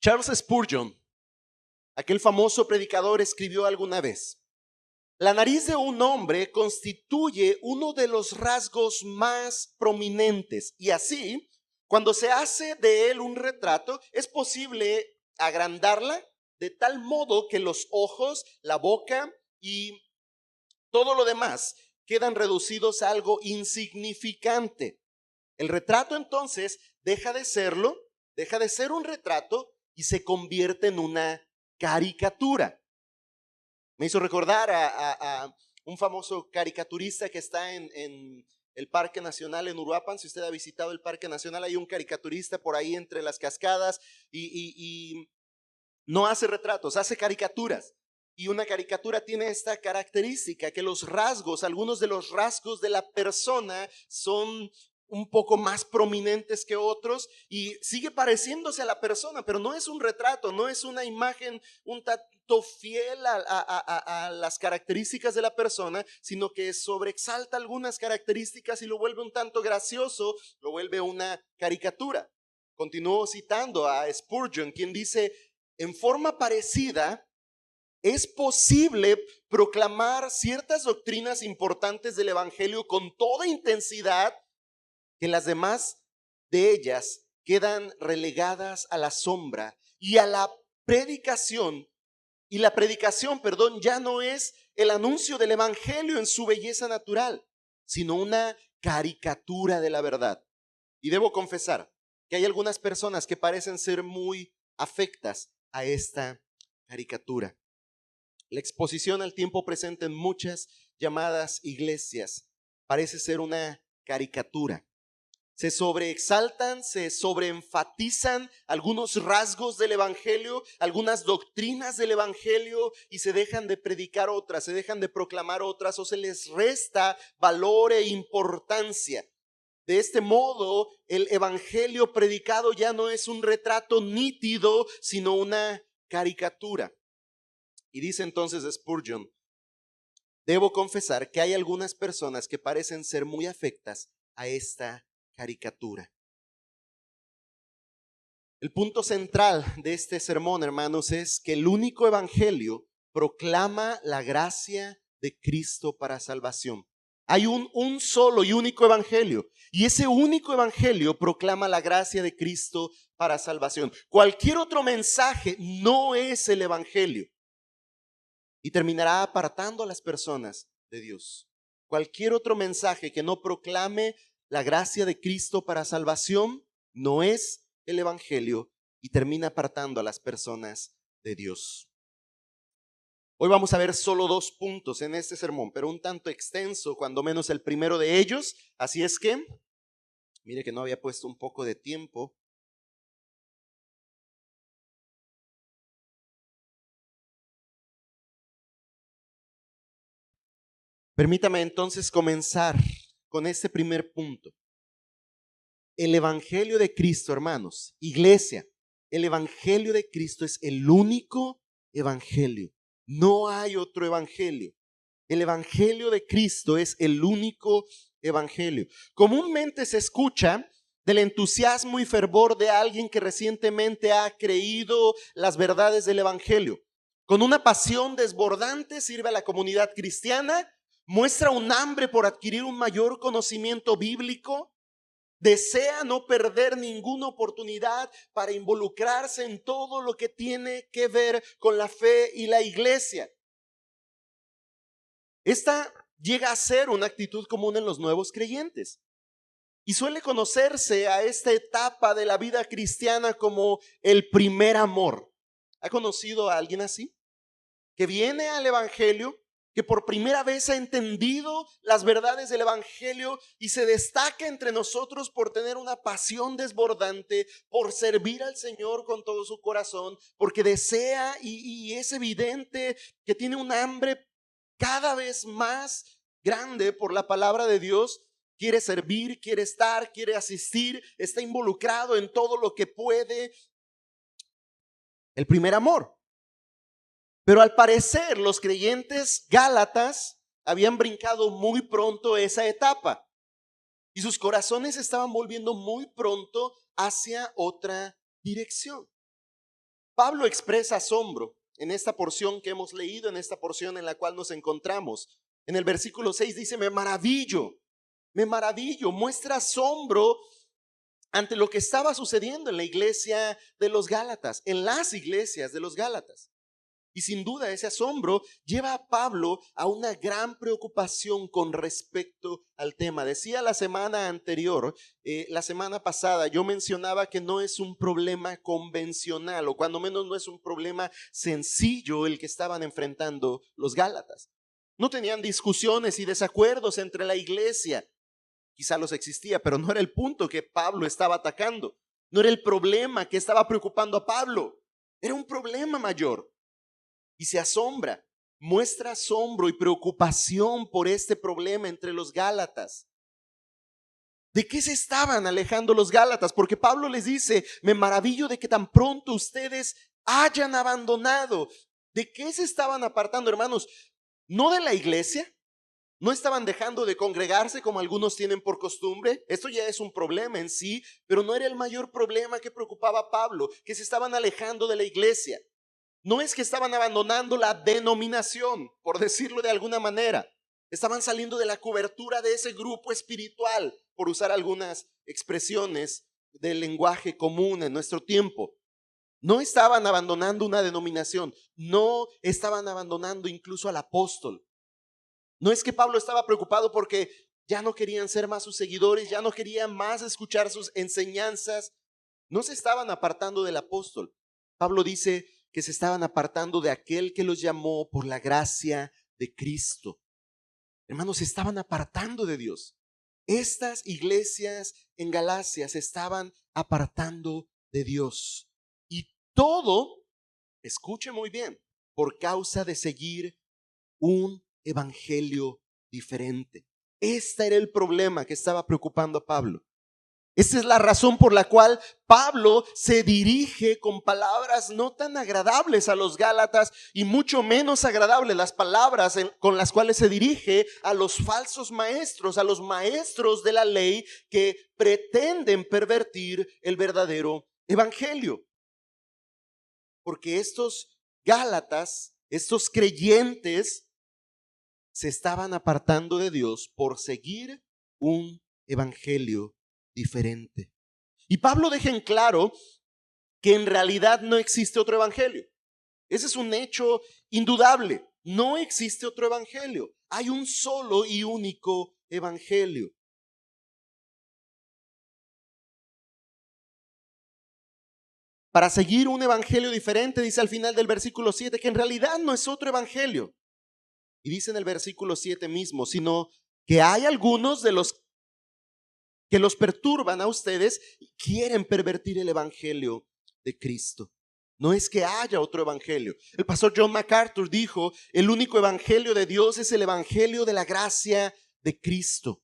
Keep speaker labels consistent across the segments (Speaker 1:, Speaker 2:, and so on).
Speaker 1: Charles Spurgeon, aquel famoso predicador, escribió alguna vez: la nariz de un hombre constituye uno de los rasgos más prominentes, y así, cuando se hace de él un retrato, es posible agrandarla de tal modo que los ojos, la boca y todo lo demás quedan reducidos a algo insignificante. El retrato entonces deja de serlo, deja de ser un retrato y se convierte en una caricatura. Me hizo recordar a un famoso caricaturista que está en el Parque Nacional en Uruapan. Si usted ha visitado el Parque Nacional, hay un caricaturista por ahí entre las cascadas y no hace retratos, hace caricaturas. Y una caricatura tiene esta característica, que los rasgos, algunos de los rasgos de la persona son un poco más prominentes que otros y sigue pareciéndose a la persona, pero no es un retrato, no es una imagen un tanto fiel a las características de la persona, sino que sobreexalta algunas características y lo vuelve un tanto gracioso, lo vuelve una caricatura. Continúo citando a Spurgeon, quien dice: en forma parecida, es posible proclamar ciertas doctrinas importantes del Evangelio con toda intensidad, que las demás de ellas quedan relegadas a la sombra y a la predicación. Y la predicación, ya no es el anuncio del Evangelio en su belleza natural, sino una caricatura de la verdad. Y debo confesar que hay algunas personas que parecen ser muy afectas a esta caricatura. La exposición al tiempo presente en muchas llamadas iglesias parece ser una caricatura. Se sobreexaltan, se sobreenfatizan algunos rasgos del Evangelio, algunas doctrinas del Evangelio, y se dejan de predicar otras, se dejan de proclamar otras, o se les resta valor e importancia. De este modo, el Evangelio predicado ya no es un retrato nítido, sino una caricatura. Y dice entonces Spurgeon: debo confesar que hay algunas personas que parecen ser muy afectas a esta caricatura. El punto central de este sermón, hermanos, es que el único evangelio proclama la gracia de Cristo para salvación. Hay un solo y único evangelio, y ese único evangelio proclama la gracia de Cristo para salvación. Cualquier otro mensaje no es el evangelio y terminará apartando a las personas de Dios. Cualquier otro mensaje que no proclame la gracia de Cristo para salvación no es el evangelio y termina apartando a las personas de Dios. Hoy vamos a ver solo 2 puntos en este sermón, pero un tanto extenso, cuando menos el primero de ellos. Así es que, mire que no había puesto un poco de tiempo. Permítame entonces comenzar con este primer punto. El evangelio de Cristo, hermanos, iglesia, el evangelio de Cristo es el único evangelio. No hay otro evangelio. El evangelio de Cristo es el único evangelio. Comúnmente se escucha del entusiasmo y fervor de alguien que recientemente ha creído las verdades del evangelio. Con una pasión desbordante sirve a la comunidad cristiana, muestra un hambre por adquirir un mayor conocimiento bíblico, desea no perder ninguna oportunidad para involucrarse en todo lo que tiene que ver con la fe y la iglesia. Esta llega a ser una actitud común en los nuevos creyentes y suele conocerse a esta etapa de la vida cristiana como el primer amor. ¿Ha conocido a alguien así? Que viene al evangelio, que por primera vez ha entendido las verdades del evangelio y se destaca entre nosotros por tener una pasión desbordante, por servir al Señor con todo su corazón, porque desea y es evidente que tiene un hambre cada vez más grande por la palabra de Dios. Quiere servir, quiere estar, quiere asistir, está involucrado en todo lo que puede. El primer amor. Pero al parecer los creyentes gálatas habían brincado muy pronto esa etapa y sus corazones estaban volviendo muy pronto hacia otra dirección. Pablo expresa asombro en esta porción que hemos leído, en esta porción en la cual nos encontramos. En el versículo 6 dice, me maravillo, muestra asombro ante lo que estaba sucediendo en la iglesia de los Gálatas, en las iglesias de los Gálatas. Y sin duda ese asombro lleva a Pablo a una gran preocupación con respecto al tema. Decía la semana anterior, la semana pasada, yo mencionaba que no es un problema convencional, o cuando menos no es un problema sencillo el que estaban enfrentando los Gálatas. No tenían discusiones y desacuerdos entre la iglesia. Quizá los existía, pero no era el punto que Pablo estaba atacando. No era el problema que estaba preocupando a Pablo. Era un problema mayor. Y se asombra, muestra asombro y preocupación por este problema entre los Gálatas. ¿De qué se estaban alejando los Gálatas? Porque Pablo les dice, me maravillo de que tan pronto ustedes hayan abandonado. ¿De qué se estaban apartando, hermanos? ¿No de la iglesia? ¿No estaban dejando de congregarse como algunos tienen por costumbre? Esto ya es un problema en sí, pero no era el mayor problema que preocupaba a Pablo, que se estaban alejando de la iglesia. No es que estaban abandonando la denominación, por decirlo de alguna manera. Estaban saliendo de la cobertura de ese grupo espiritual, por usar algunas expresiones del lenguaje común en nuestro tiempo. No estaban abandonando una denominación, no estaban abandonando incluso al apóstol. No es que Pablo estaba preocupado porque ya no querían ser más sus seguidores, ya no querían más escuchar sus enseñanzas. No se estaban apartando del apóstol. Pablo dice que se estaban apartando de aquel que los llamó por la gracia de Cristo. Hermanos, se estaban apartando de Dios. Estas iglesias en Galacia se estaban apartando de Dios. Y todo, escuche muy bien, por causa de seguir un evangelio diferente. Este era el problema que estaba preocupando a Pablo. Esta es la razón por la cual Pablo se dirige con palabras no tan agradables a los Gálatas y mucho menos agradables las palabras con las cuales se dirige a los falsos maestros, a los maestros de la ley que pretenden pervertir el verdadero evangelio. Porque estos Gálatas, estos creyentes, se estaban apartando de Dios por seguir un evangelio diferente. Y Pablo deja en claro que en realidad no existe otro evangelio. Ese es un hecho indudable. No existe otro evangelio. Hay un solo y único evangelio. Para seguir un evangelio diferente, dice al final del versículo 7, que en realidad no es otro evangelio. Y dice en el versículo 7 mismo, sino que hay algunos de los que los perturban a ustedes y quieren pervertir el evangelio de Cristo. No es que haya otro evangelio. El pastor John MacArthur dijo, el único evangelio de Dios es el evangelio de la gracia de Cristo,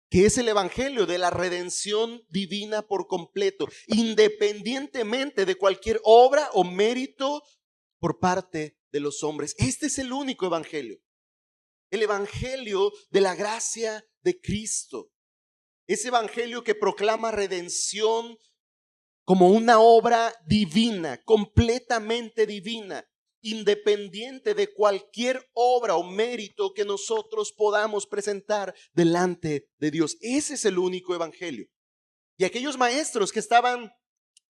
Speaker 1: que es el evangelio de la redención divina por completo, independientemente de cualquier obra o mérito por parte de los hombres. Este es el único evangelio, el evangelio de la gracia de Cristo. Ese evangelio que proclama redención como una obra divina, completamente divina, independiente de cualquier obra o mérito que nosotros podamos presentar delante de Dios. Ese es el único evangelio. Y aquellos maestros que estaban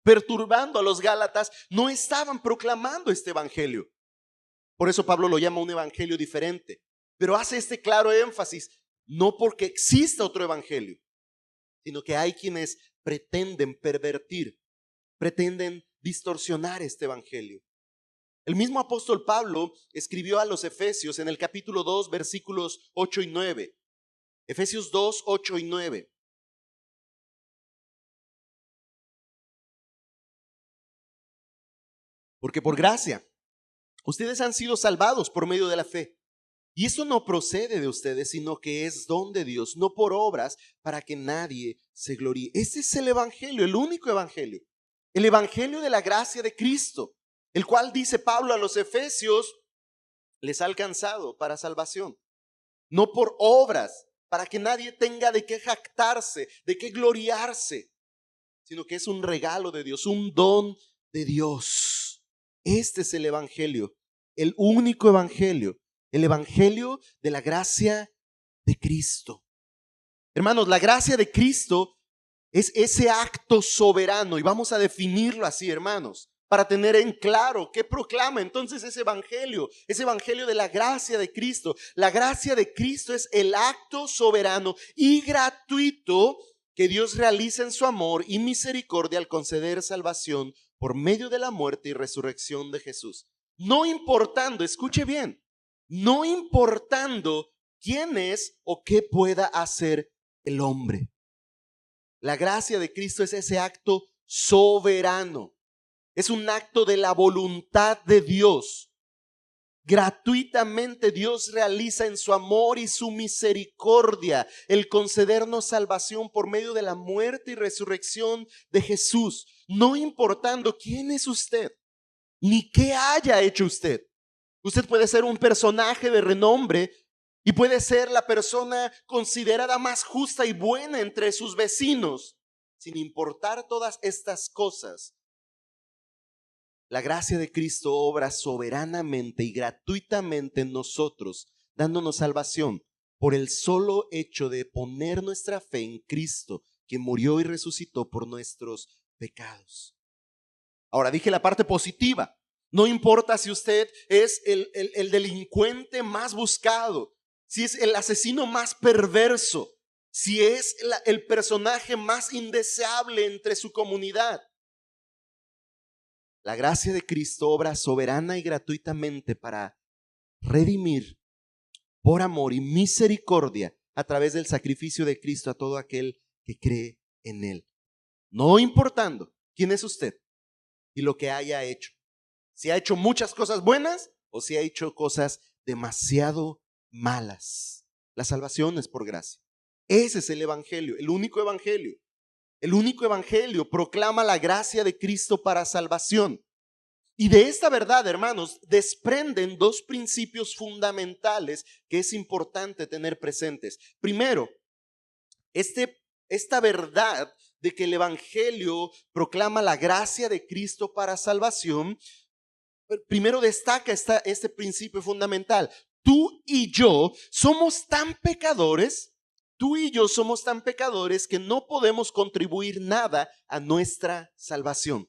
Speaker 1: perturbando a los Gálatas no estaban proclamando este evangelio. Por eso Pablo lo llama un evangelio diferente. Pero hace este claro énfasis, no porque exista otro evangelio, sino que hay quienes pretenden pervertir, pretenden distorsionar este evangelio. El mismo apóstol Pablo escribió a los Efesios en el capítulo 2, versículos 8 y 9. Efesios 2, 8 y 9. Porque por gracia, ustedes han sido salvados por medio de la fe. Y eso no procede de ustedes, sino que es don de Dios, no por obras, para que nadie se gloríe. Ese es el evangelio, el único evangelio. El evangelio de la gracia de Cristo, el cual dice Pablo a los Efesios, les ha alcanzado para salvación. No por obras, para que nadie tenga de qué jactarse, de qué gloriarse, sino que es un regalo de Dios, un don de Dios. Este es el evangelio, el único evangelio, el evangelio de la gracia de Cristo. Hermanos, la gracia de Cristo es ese acto soberano, y vamos a definirlo así, hermanos, para tener en claro qué proclama entonces ese evangelio de la gracia de Cristo. La gracia de Cristo es el acto soberano y gratuito que Dios realiza en su amor y misericordia al conceder salvación por medio de la muerte y resurrección de Jesús. No importando, escuche bien, no importando quién es o qué pueda hacer el hombre. La gracia de Cristo es ese acto soberano. Es un acto de la voluntad de Dios. Gratuitamente Dios realiza en su amor y su misericordia el concedernos salvación por medio de la muerte y resurrección de Jesús, no importando quién es usted, ni qué haya hecho usted. Usted puede ser un personaje de renombre y puede ser la persona considerada más justa y buena entre sus vecinos. Sin importar todas estas cosas, la gracia de Cristo obra soberanamente y gratuitamente en nosotros, dándonos salvación por el solo hecho de poner nuestra fe en Cristo, que murió y resucitó por nuestros pecados. Ahora dije la parte positiva. No importa si usted es el delincuente más buscado, si es el asesino más perverso, si es el personaje más indeseable entre su comunidad. La gracia de Cristo obra soberana y gratuitamente para redimir por amor y misericordia a través del sacrificio de Cristo a todo aquel que cree en Él. No importando quién es usted y lo que haya hecho. Si ha hecho muchas cosas buenas o si ha hecho cosas demasiado malas. La salvación es por gracia. Ese es el evangelio, el único evangelio. El único evangelio proclama la gracia de Cristo para salvación. Y de esta verdad, hermanos, desprenden dos principios fundamentales que es importante tener presentes. Primero, esta verdad de que el evangelio proclama la gracia de Cristo para salvación, primero destaca este principio fundamental. Tú y yo somos tan pecadores que no podemos contribuir nada a nuestra salvación.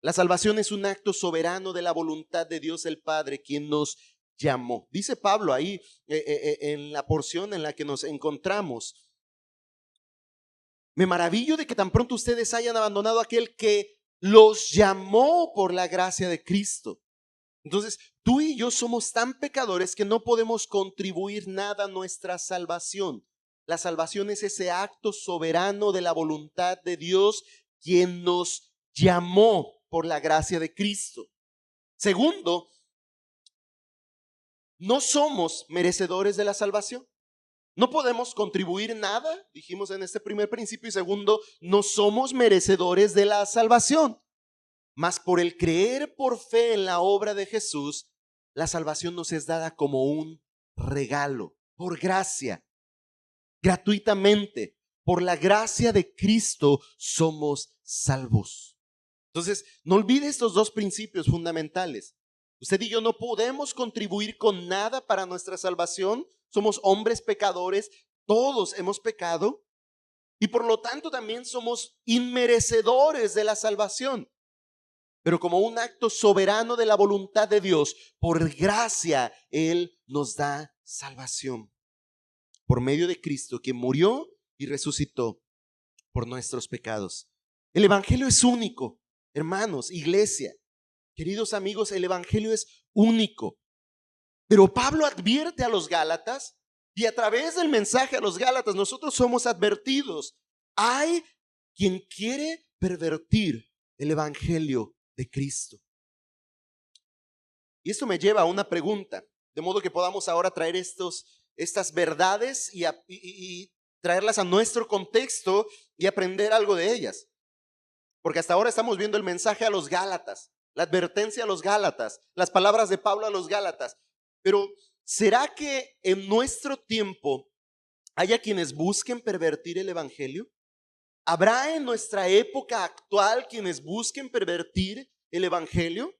Speaker 1: La salvación es un acto soberano de la voluntad de Dios el Padre, quien nos llamó. Dice Pablo ahí en la porción en la que nos encontramos: me maravillo de que tan pronto ustedes hayan abandonado a aquel que los llamó por la gracia de Cristo. Entonces, tú y yo somos tan pecadores que no podemos contribuir nada a nuestra salvación. La salvación es ese acto soberano de la voluntad de Dios, quien nos llamó por la gracia de Cristo. Segundo, no somos merecedores de la salvación. No podemos contribuir nada, dijimos en este primer principio. Y segundo, no somos merecedores de la salvación. Mas por el creer por fe en la obra de Jesús, la salvación nos es dada como un regalo, por gracia, gratuitamente. Por la gracia de Cristo somos salvos. Entonces, no olvide estos dos principios fundamentales. Usted y yo no podemos contribuir con nada para nuestra salvación. Somos hombres pecadores, todos hemos pecado, y por lo tanto también somos inmerecedores de la salvación. Pero como un acto soberano de la voluntad de Dios, por gracia, Él nos da salvación por medio de Cristo, que murió y resucitó por nuestros pecados. El evangelio es único, hermanos, iglesia, queridos amigos, el evangelio es único. Pero Pablo advierte a los Gálatas, y a través del mensaje a los Gálatas nosotros somos advertidos. Hay quien quiere pervertir el evangelio de Cristo. Y esto me lleva a una pregunta, de modo que podamos ahora traer estas verdades y traerlas a nuestro contexto y aprender algo de ellas. Porque hasta ahora estamos viendo el mensaje a los Gálatas, la advertencia a los Gálatas, las palabras de Pablo a los Gálatas. Pero ¿será que en nuestro tiempo haya quienes busquen pervertir el evangelio? ¿Habrá en nuestra época actual quienes busquen pervertir el evangelio?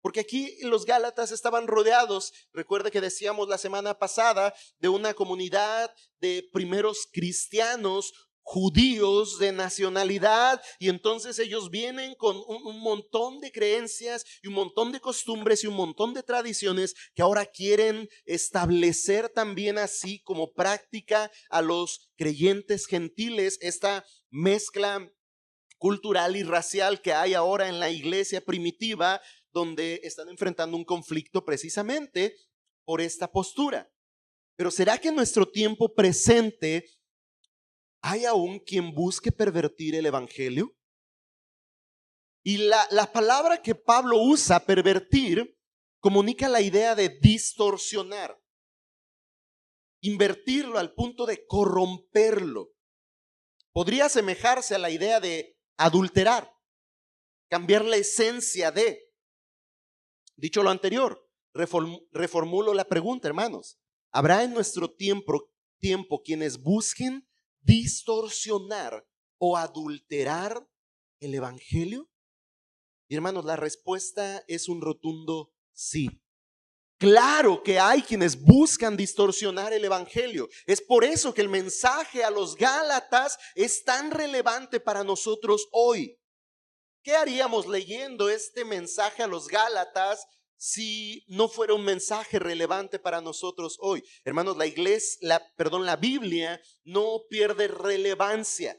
Speaker 1: Porque aquí los Gálatas estaban rodeados, recuerda que decíamos la semana pasada, de una comunidad de primeros cristianos, judíos de nacionalidad, y entonces ellos vienen con un montón de creencias y un montón de costumbres y un montón de tradiciones que ahora quieren establecer también así como práctica a los creyentes gentiles, esta mezcla cultural y racial que hay ahora en la iglesia primitiva, donde están enfrentando un conflicto precisamente por esta postura. Pero ¿será que en nuestro tiempo presente hay aún quien busque pervertir el evangelio? Y la palabra que Pablo usa, pervertir, comunica la idea de distorsionar, invertirlo al punto de corromperlo. Podría asemejarse a la idea de adulterar, cambiar la esencia de. Dicho lo anterior, reformulo la pregunta, hermanos. ¿Habrá en nuestro tiempo quienes busquen distorsionar o adulterar el evangelio? Y hermanos, la respuesta es un rotundo sí. Claro que hay quienes buscan distorsionar el evangelio. Es por eso que el mensaje a los Gálatas es tan relevante para nosotros hoy. ¿Qué haríamos leyendo este mensaje a los Gálatas si no fuera un mensaje relevante para nosotros hoy? Hermanos, la Biblia no pierde relevancia.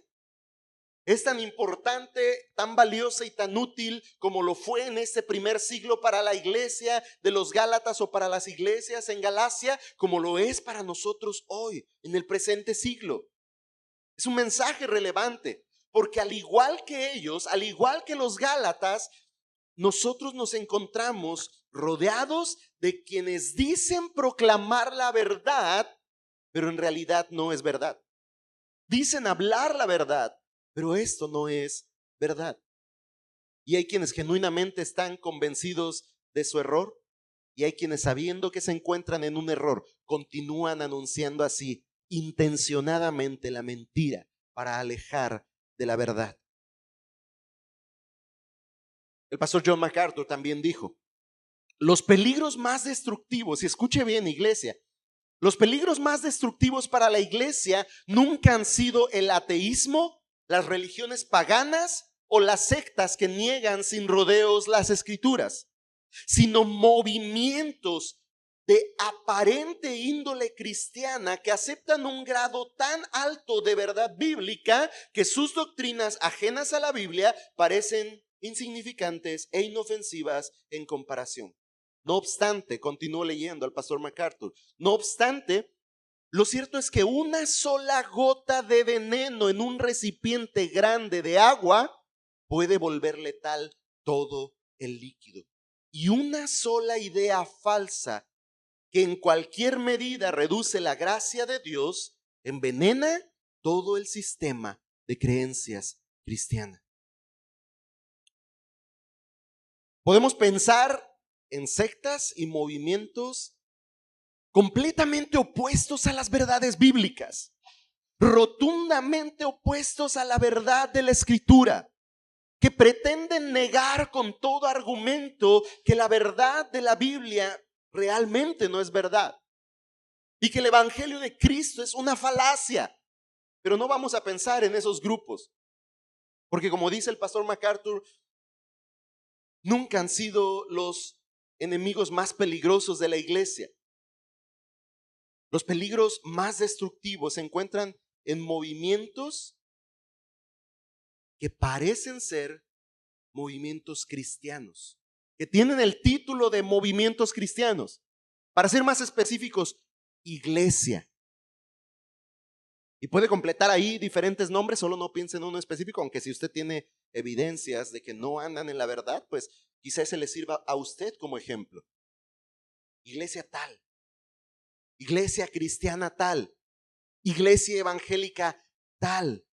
Speaker 1: Es tan importante, tan valiosa y tan útil como lo fue en ese primer siglo para la iglesia de los Gálatas o para las iglesias en Galacia, como lo es para nosotros hoy, en el presente siglo. Es un mensaje relevante, porque al igual que ellos, al igual que los Gálatas, nosotros nos encontramos rodeados de quienes dicen proclamar la verdad, pero en realidad no es verdad. Dicen hablar la verdad, pero esto no es verdad. Y hay quienes genuinamente están convencidos de su error, y hay quienes, sabiendo que se encuentran en un error, continúan anunciando así intencionadamente la mentira para alejar de la verdad. El pastor John MacArthur también dijo: los peligros más destructivos, y escuche bien, iglesia, los peligros más destructivos para la iglesia nunca han sido el ateísmo, las religiones paganas o las sectas que niegan sin rodeos las escrituras, sino movimientos de aparente índole cristiana que aceptan un grado tan alto de verdad bíblica que sus doctrinas ajenas a la Biblia parecen insignificantes e inofensivas en comparación. No obstante, continúo leyendo al pastor MacArthur, no obstante, lo cierto es que una sola gota de veneno en un recipiente grande de agua puede volver letal todo el líquido. Y una sola idea falsa que en cualquier medida reduce la gracia de Dios envenena todo el sistema de creencias cristianas. Podemos pensar en sectas y movimientos completamente opuestos a las verdades bíblicas, rotundamente opuestos a la verdad de la Escritura, que pretenden negar con todo argumento que la verdad de la Biblia realmente no es verdad y que el evangelio de Cristo es una falacia. Pero no vamos a pensar en esos grupos, porque como dice el pastor MacArthur, nunca han sido los enemigos más peligrosos de la iglesia. Los peligros más destructivos se encuentran en movimientos que parecen ser movimientos cristianos, que tienen el título de movimientos cristianos. Para ser más específicos, iglesia. Y puede completar ahí diferentes nombres, solo no piense en uno específico, aunque si usted tiene evidencias de que no andan en la verdad, pues quizás se le sirva a usted como ejemplo. Iglesia tal, iglesia cristiana tal, iglesia evangélica tal.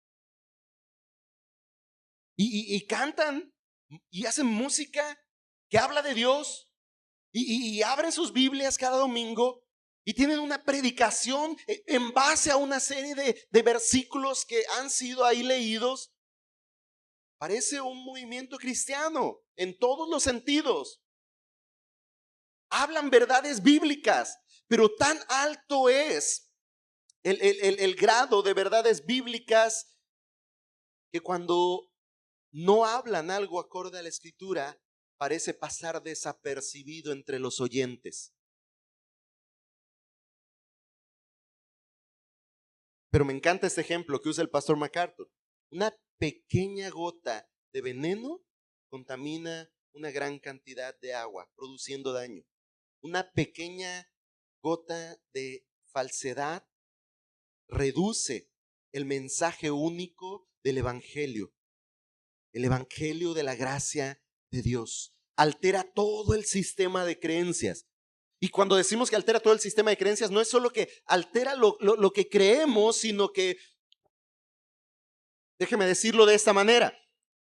Speaker 1: Y cantan y hacen música que habla de Dios y abren sus Biblias cada domingo y tienen una predicación en base a una serie de versículos que han sido ahí leídos. Parece un movimiento cristiano en todos los sentidos. hablan verdades bíblicas, pero tan alto es el grado de verdades bíblicas que cuando no hablan algo acorde a la Escritura, parece pasar desapercibido entre los oyentes. Pero me encanta este ejemplo que usa el pastor MacArthur. Una pequeña gota de veneno contamina una gran cantidad de agua, produciendo daño. Una pequeña gota de falsedad reduce el mensaje único del Evangelio. El Evangelio de la gracia de Dios. Altera todo el sistema de creencias. Y cuando decimos que altera todo el sistema de creencias, no es solo que altera lo que creemos, sino que, déjeme decirlo de esta manera,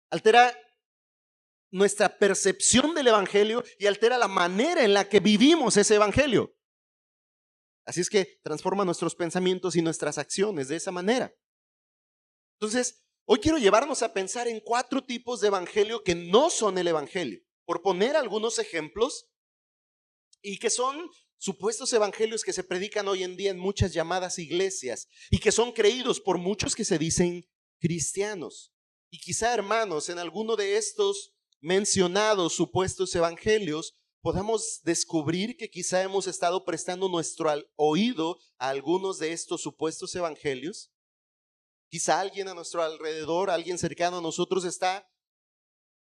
Speaker 1: altera nuestra percepción del Evangelio y altera la manera en la que vivimos ese Evangelio. Así es que transforma nuestros pensamientos y nuestras acciones de esa manera. Entonces, hoy quiero llevarnos a pensar en 4 tipos de Evangelio que no son el Evangelio. Por poner algunos ejemplos, y que son supuestos evangelios que se predican hoy en día en muchas llamadas iglesias y que son creídos por muchos que se dicen cristianos. Y quizá, hermanos, en alguno de estos mencionados supuestos evangelios podamos descubrir que quizá hemos estado prestando nuestro oído a algunos de estos supuestos evangelios. Quizá alguien a nuestro alrededor, alguien cercano a nosotros está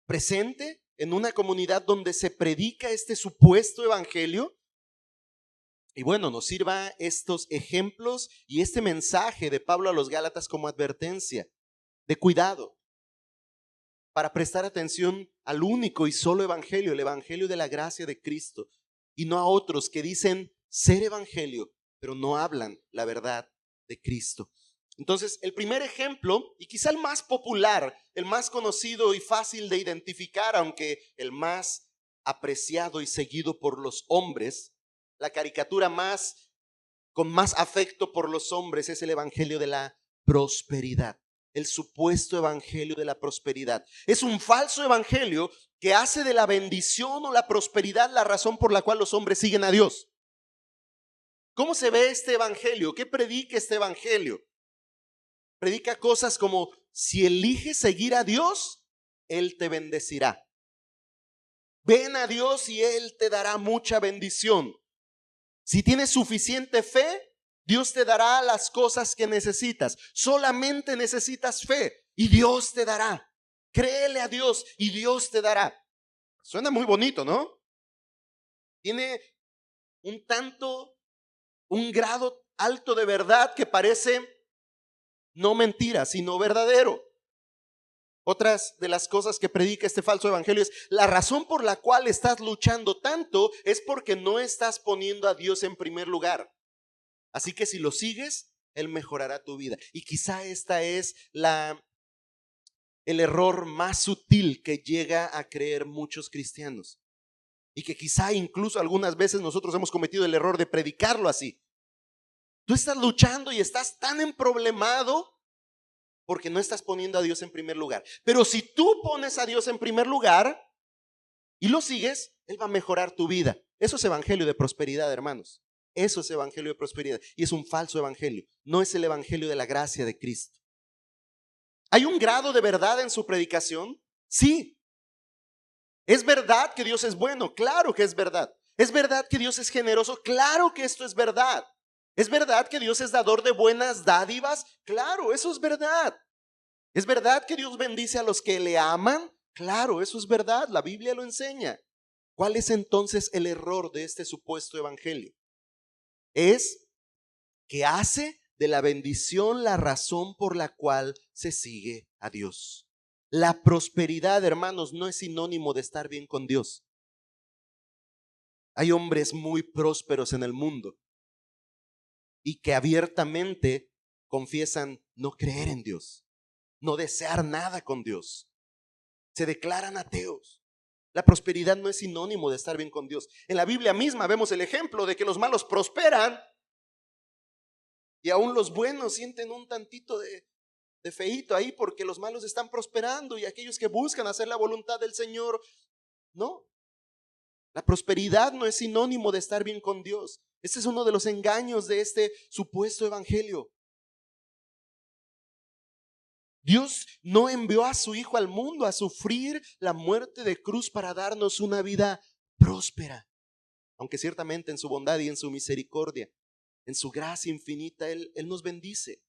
Speaker 1: presente en una comunidad donde se predica este supuesto evangelio. Y bueno, nos sirva estos ejemplos y este mensaje de Pablo a los Gálatas como advertencia de cuidado para prestar atención al único y solo evangelio, el evangelio de la gracia de Cristo, y no a otros que dicen ser evangelio, pero no hablan la verdad de Cristo. Entonces, el primer ejemplo, y quizá el más popular, el más conocido y fácil de identificar, aunque el más apreciado y seguido por los hombres, la caricatura con más afecto por los hombres, es el evangelio de la prosperidad. El supuesto evangelio de la prosperidad. Es un falso evangelio que hace de la bendición o la prosperidad la razón por la cual los hombres siguen a Dios. ¿Cómo se ve este evangelio? ¿Qué predica este evangelio? Predica cosas como: si eliges seguir a Dios, Él te bendecirá. Ven a Dios y Él te dará mucha bendición. Si tienes suficiente fe, Dios te dará las cosas que necesitas. Solamente necesitas fe y Dios te dará. Créele a Dios y Dios te dará. Suena muy bonito, ¿no? Tiene un grado alto de verdad que parece no mentira, sino verdadero. Otras de las cosas que predica este falso evangelio es: la razón por la cual estás luchando tanto es porque no estás poniendo a Dios en primer lugar. Así que si lo sigues, Él mejorará tu vida. Y quizá esta es el error más sutil que llega a creer muchos cristianos. Y que quizá incluso algunas veces nosotros hemos cometido el error de predicarlo así. Tú estás luchando y estás tan emproblemado porque no estás poniendo a Dios en primer lugar. Pero si tú pones a Dios en primer lugar y lo sigues, Él va a mejorar tu vida. Eso es evangelio de prosperidad, hermanos. Eso es evangelio de prosperidad. Y es un falso evangelio. No es el evangelio de la gracia de Cristo. ¿Hay un grado de verdad en su predicación? Sí. ¿Es verdad que Dios es bueno? Claro que es verdad. ¿Es verdad que Dios es generoso? Claro que esto es verdad. ¿Es verdad que Dios es dador de buenas dádivas? Claro, eso es verdad. ¿Es verdad que Dios bendice a los que le aman? Claro, eso es verdad. La Biblia lo enseña. ¿Cuál es entonces el error de este supuesto evangelio? Es que hace de la bendición la razón por la cual se sigue a Dios. La prosperidad, hermanos, no es sinónimo de estar bien con Dios. Hay hombres muy prósperos en el mundo y que abiertamente confiesan no creer en Dios, no desear nada con Dios. Se declaran ateos. La prosperidad no es sinónimo de estar bien con Dios. En la Biblia misma vemos el ejemplo de que los malos prosperan y aún los buenos sienten un tantito de feíto ahí porque los malos están prosperando y aquellos que buscan hacer la voluntad del Señor, no. La prosperidad no es sinónimo de estar bien con Dios. Este es uno de los engaños de este supuesto evangelio. Dios no envió a su Hijo al mundo a sufrir la muerte de cruz para darnos una vida próspera. Aunque ciertamente en su bondad y en su misericordia, en su gracia infinita, Él nos bendice.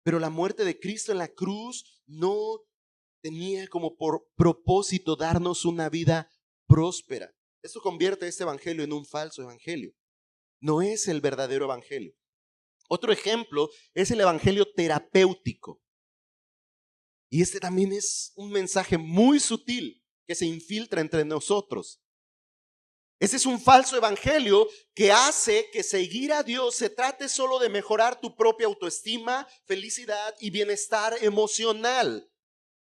Speaker 1: Pero la muerte de Cristo en la cruz no tenía como por propósito darnos una vida próspera. Esto convierte este evangelio en un falso evangelio. No es el verdadero evangelio. Otro ejemplo es el evangelio terapéutico. Y este también es un mensaje muy sutil que se infiltra entre nosotros. Ese es un falso evangelio que hace que seguir a Dios se trate solo de mejorar tu propia autoestima, felicidad y bienestar emocional.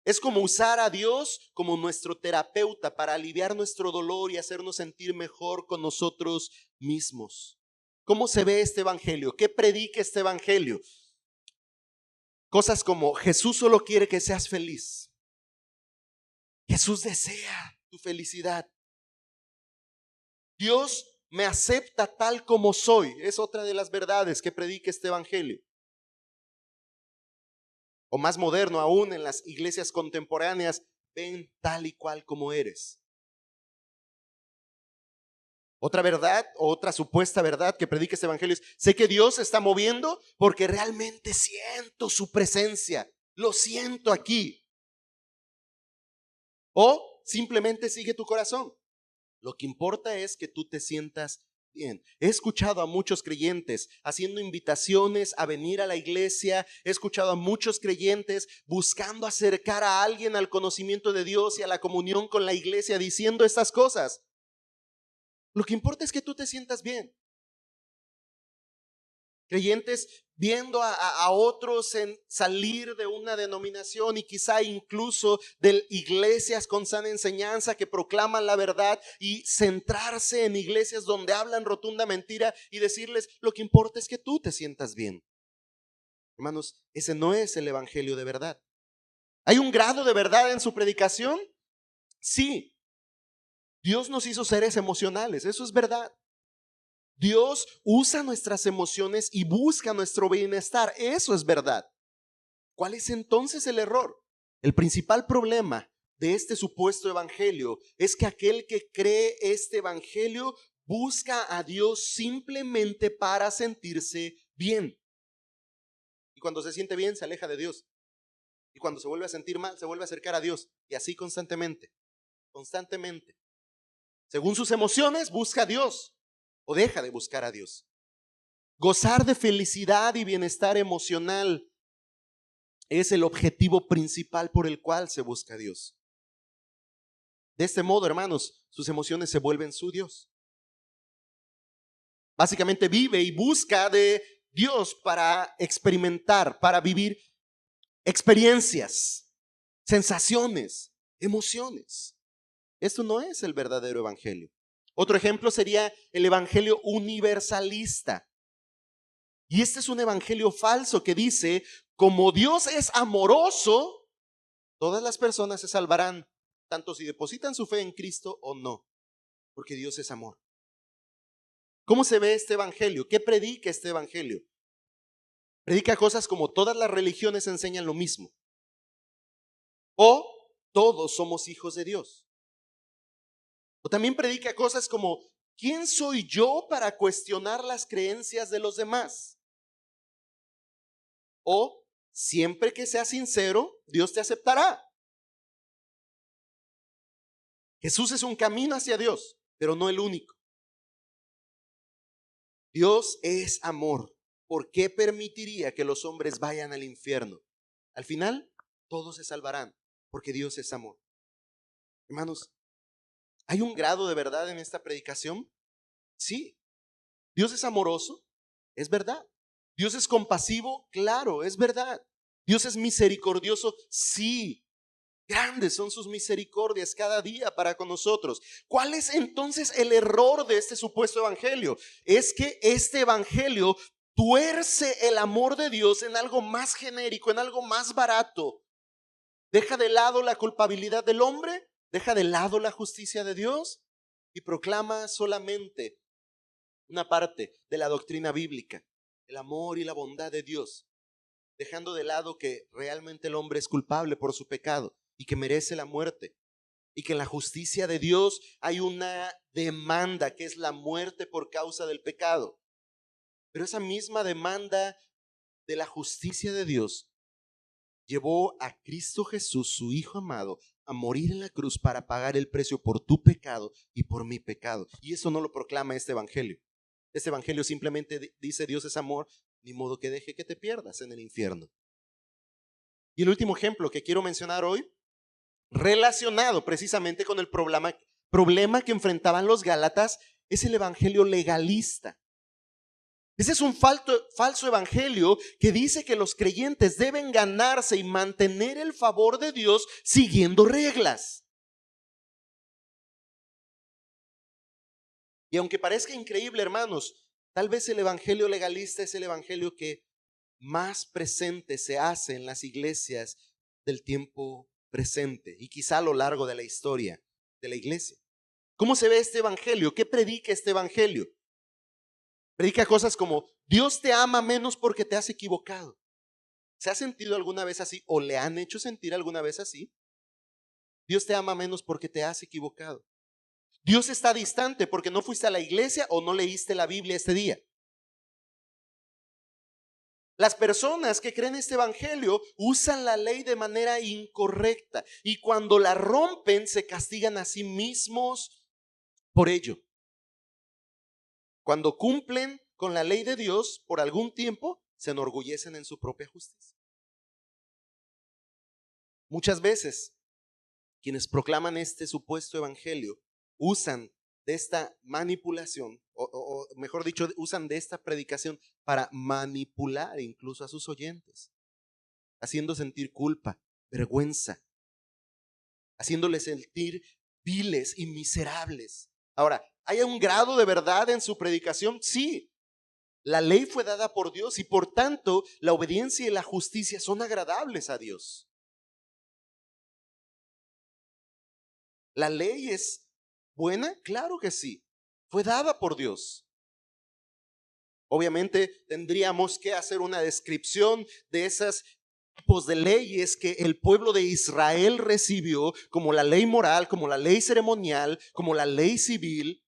Speaker 1: Es como usar a Dios como nuestro terapeuta para aliviar nuestro dolor y hacernos sentir mejor con nosotros mismos. ¿Cómo se ve este evangelio? ¿Qué predica este evangelio? Cosas como: Jesús solo quiere que seas feliz. Jesús desea tu felicidad. Dios me acepta tal como soy. Es otra de las verdades que predica este evangelio. O más moderno aún, en las iglesias contemporáneas: ven tal y cual como eres. Otra verdad, o otra supuesta verdad que predica este evangelio es: sé que Dios se está moviendo porque realmente siento su presencia. Lo siento aquí. O simplemente sigue tu corazón. Lo que importa es que tú te sientas bien. He escuchado a muchos creyentes haciendo invitaciones a venir a la iglesia. He escuchado a muchos creyentes buscando acercar a alguien al conocimiento de Dios y a la comunión con la iglesia, diciendo estas cosas. Lo que importa es que tú te sientas bien. Creyentes viendo a otros en salir de una denominación y quizá incluso de iglesias con sana enseñanza que proclaman la verdad, y centrarse en iglesias donde hablan rotunda mentira y decirles: lo que importa es que tú te sientas bien. Hermanos, ese no es el evangelio de verdad. ¿Hay un grado de verdad en su predicación? Sí. Dios nos hizo seres emocionales, eso es verdad. Dios usa nuestras emociones y busca nuestro bienestar. Eso es verdad. ¿Cuál es entonces el error? El principal problema de este supuesto evangelio es que aquel que cree este evangelio busca a Dios simplemente para sentirse bien. Y cuando se siente bien, se aleja de Dios. Y cuando se vuelve a sentir mal, se vuelve a acercar a Dios. Y así constantemente, constantemente. Según sus emociones, busca a Dios o deja de buscar a Dios. Gozar de felicidad y bienestar emocional es el objetivo principal por el cual se busca a Dios. De este modo, hermanos, sus emociones se vuelven su Dios. Básicamente vive y busca de Dios para experimentar, para vivir experiencias, sensaciones, emociones. Esto no es el verdadero evangelio. Otro ejemplo sería el evangelio universalista. Y este es un evangelio falso que dice: como Dios es amoroso, todas las personas se salvarán, tanto si depositan su fe en Cristo o no, porque Dios es amor. ¿Cómo se ve este evangelio? ¿Qué predica este evangelio? Predica cosas como: todas las religiones enseñan lo mismo, o todos somos hijos de Dios. O también predica cosas como: ¿quién soy yo para cuestionar las creencias de los demás? O siempre que seas sincero, Dios te aceptará. Jesús es un camino hacia Dios, pero no el único. Dios es amor. ¿Por qué permitiría que los hombres vayan al infierno? Al final, todos se salvarán, porque Dios es amor. Hermanos, ¿hay un grado de verdad en esta predicación? Sí. Dios es amoroso, es verdad. Dios es compasivo, claro, es verdad. Dios es misericordioso, sí. Grandes son sus misericordias cada día para con nosotros. ¿Cuál es entonces el error de este supuesto evangelio? Es que este evangelio tuerce el amor de Dios en algo más genérico, en algo más barato. Deja de lado la culpabilidad del hombre, deja de lado la justicia de Dios y proclama solamente una parte de la doctrina bíblica, el amor y la bondad de Dios, dejando de lado que realmente el hombre es culpable por su pecado y que merece la muerte, y que en la justicia de Dios hay una demanda que es la muerte por causa del pecado. Pero esa misma demanda de la justicia de Dios llevó a Cristo Jesús, su Hijo amado, a morir en la cruz para pagar el precio por tu pecado y por mi pecado. Y eso no lo proclama este evangelio. Este evangelio simplemente dice: Dios es amor, ni modo que deje que te pierdas en el infierno. Y el último ejemplo que quiero mencionar hoy, relacionado precisamente con el problema que enfrentaban los gálatas, es el evangelio legalista. Ese es un falso evangelio que dice que los creyentes deben ganarse y mantener el favor de Dios siguiendo reglas. Y aunque parezca increíble, hermanos, tal vez el evangelio legalista es el evangelio que más presente se hace en las iglesias del tiempo presente y quizá a lo largo de la historia de la iglesia. ¿Cómo se ve este evangelio? ¿Qué predica este evangelio? Predica cosas como: Dios te ama menos porque te has equivocado. ¿Se ha sentido alguna vez así o le han hecho sentir alguna vez así? Dios te ama menos porque te has equivocado. Dios está distante porque no fuiste a la iglesia o no leíste la Biblia este día. Las personas que creen este evangelio usan la ley de manera incorrecta y cuando la rompen se castigan a sí mismos por ello. Cuando cumplen con la ley de Dios por algún tiempo, se enorgullecen en su propia justicia. Muchas veces quienes proclaman este supuesto evangelio usan de esta manipulación, o mejor dicho, usan de esta predicación para manipular incluso a sus oyentes, haciendo sentir culpa, vergüenza, haciéndoles sentir viles y miserables. Ahora, ¿hay un grado de verdad en su predicación? Sí. La ley fue dada por Dios y por tanto la obediencia y la justicia son agradables a Dios. ¿La ley es buena? Claro que sí. Fue dada por Dios. Obviamente tendríamos que hacer una descripción de esas tipos de leyes que el pueblo de Israel recibió, como la ley moral, como la ley ceremonial, como la ley civil,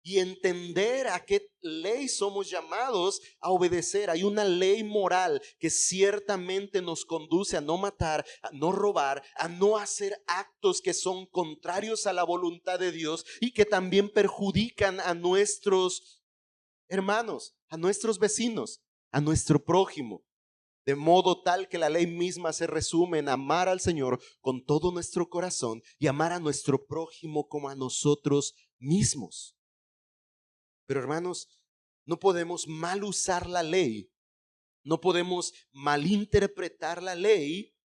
Speaker 1: y entender a qué ley somos llamados a obedecer. Hay una ley moral que ciertamente nos conduce a no matar, a no robar, a no hacer actos que son contrarios a la voluntad de Dios y que también perjudican a nuestros hermanos, a nuestros vecinos, a nuestro prójimo. De modo tal que la ley misma se resume en amar al Señor con todo nuestro corazón y amar a nuestro prójimo como a nosotros mismos. Pero hermanos, no podemos mal usar la ley, no podemos malinterpretar la ley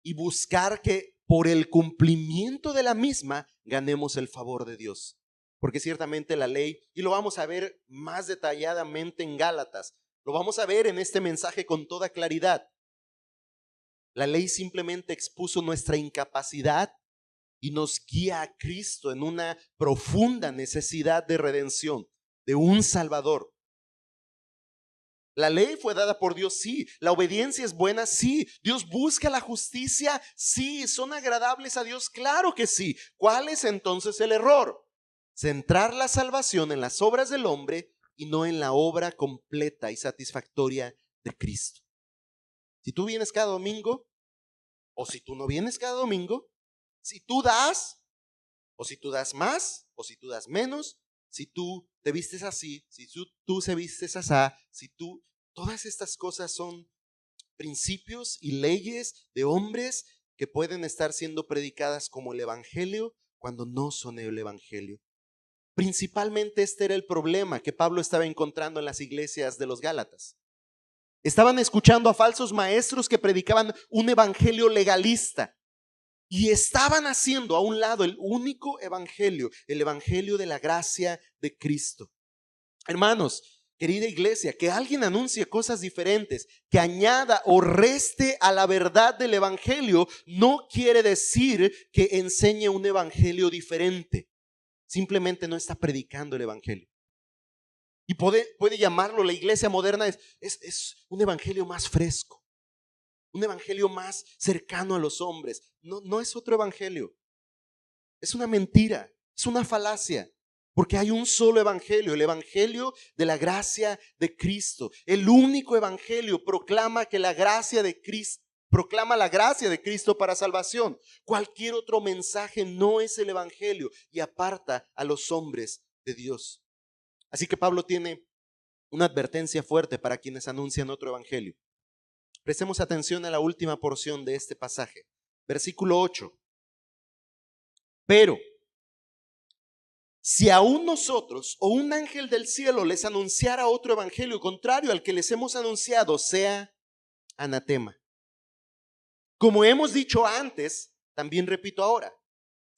Speaker 1: y buscar que por el cumplimiento de la misma ganemos el favor de Dios. Porque ciertamente la ley, y lo vamos a ver más detalladamente en Gálatas, lo vamos a ver en este mensaje con toda claridad. La ley simplemente expuso nuestra incapacidad y nos guía a Cristo en una profunda necesidad de redención, de un Salvador. La ley fue dada por Dios, sí. La obediencia es buena, sí. Dios busca la justicia, sí. ¿Son agradables a Dios? Claro que sí. ¿Cuál es entonces el error? Centrar la salvación en las obras del hombre y no en la obra completa y satisfactoria de Cristo. Si tú vienes cada domingo o si tú no vienes cada domingo, si tú das o si tú das más o si tú das menos, si tú te vistes así, si tú se vistes así, si tú, todas estas cosas son principios y leyes de hombres que pueden estar siendo predicadas como el evangelio cuando no son el evangelio. Principalmente este era el problema que Pablo estaba encontrando en las iglesias de los Gálatas. Estaban escuchando a falsos maestros que predicaban un evangelio legalista y estaban haciendo a un lado el único evangelio, el evangelio de la gracia de Cristo. Hermanos, querida iglesia, que alguien anuncie cosas diferentes, que añada o reste a la verdad del evangelio, no quiere decir que enseñe un evangelio diferente. simplemente no está predicando el evangelio. Y puede llamarlo, la iglesia moderna es un evangelio más fresco, un evangelio más cercano a los hombres. No, no es otro evangelio. Es una mentira, es una falacia, porque hay un solo evangelio, el evangelio de la gracia de Cristo. El único evangelio proclama que la gracia de Cristo, proclama la gracia de Cristo para salvación. Cualquier otro mensaje no es el evangelio y aparta a los hombres de Dios. Así que Pablo tiene una advertencia fuerte para quienes anuncian otro evangelio. Prestemos atención a la última porción de este pasaje, versículo 8. Pero si aún nosotros o un ángel del cielo les anunciara otro evangelio contrario al que les hemos anunciado, sea anatema. Como hemos dicho antes, también repito ahora,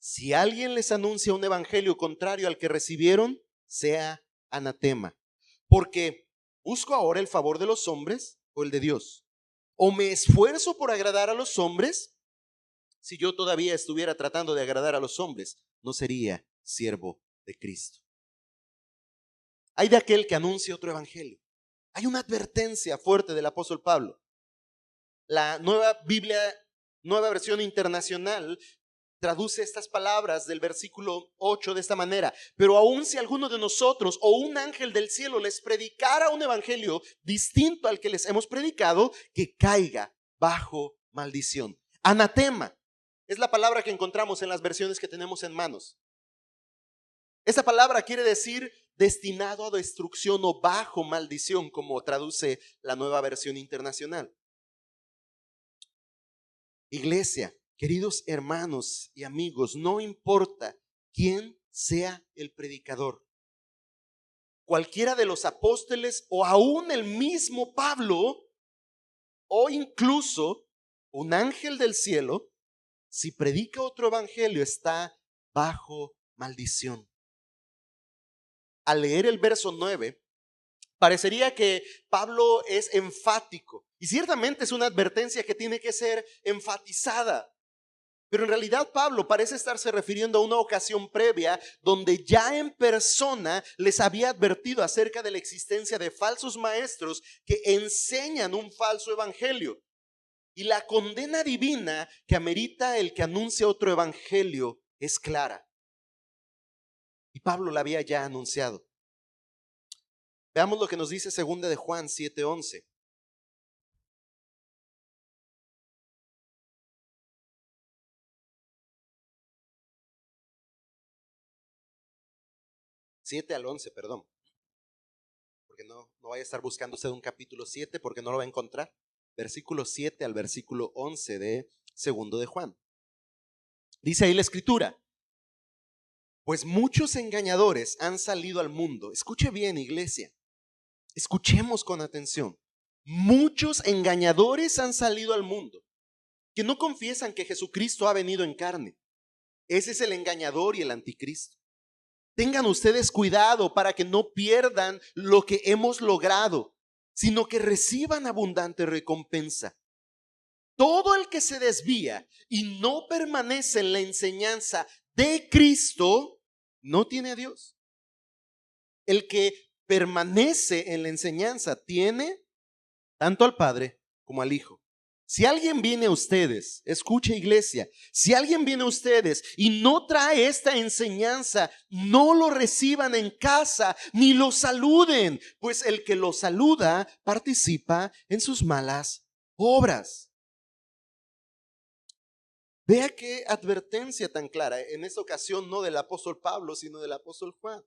Speaker 1: si alguien les anuncia un evangelio contrario al que recibieron, sea anatema. Porque ¿busco ahora el favor de los hombres o el de Dios? ¿O me esfuerzo por agradar a los hombres? Si yo todavía estuviera tratando de agradar a los hombres, no sería siervo de Cristo. Hay de aquel que anuncia otro evangelio. Hay una advertencia fuerte del apóstol Pablo. La nueva Biblia, nueva versión internacional, traduce estas palabras del versículo 8 de esta manera: pero aun si alguno de nosotros o un ángel del cielo les predicara un evangelio distinto al que les hemos predicado, que caiga bajo maldición. Anatema es la palabra que encontramos en las versiones que tenemos en manos. Esta palabra quiere decir destinado a destrucción o bajo maldición, como traduce la nueva versión internacional. Iglesia, queridos hermanos y amigos, no importa quién sea el predicador, cualquiera de los apóstoles o aún el mismo Pablo o incluso un ángel del cielo, si predica otro evangelio está bajo maldición. Al leer el verso 9, parecería que Pablo es enfático, y ciertamente es una advertencia que tiene que ser enfatizada. Pero en realidad Pablo parece estarse refiriendo a una ocasión previa donde ya en persona les había advertido acerca de la existencia de falsos maestros que enseñan un falso evangelio. Y la condena divina que amerita el que anuncia otro evangelio es clara. Y Pablo la había ya anunciado. Veamos lo que nos dice 2 de Juan 7:11. Siete al 11, perdón. Porque no vaya a estar buscando usted un capítulo 7 porque no lo va a encontrar. Versículo 7 al versículo 11 de 2 de Juan. Dice ahí la escritura: pues muchos engañadores han salido al mundo. Escuche bien, iglesia. Escuchemos con atención. Muchos engañadores han salido al mundo que no confiesan que Jesucristo ha venido en carne. Ese es el engañador y el anticristo. Tengan ustedes cuidado para que no pierdan lo que hemos logrado, sino que reciban abundante recompensa. Todo el que se desvía y no permanece en la enseñanza de Cristo, no tiene a Dios. El que permanece en la enseñanza tiene tanto al Padre como al Hijo. Si alguien viene a ustedes, escuche iglesia, si alguien viene a ustedes y no trae esta enseñanza, no lo reciban en casa ni lo saluden, pues el que lo saluda participa en sus malas obras. Vea qué advertencia tan clara, en esta ocasión no del apóstol Pablo, sino del apóstol Juan.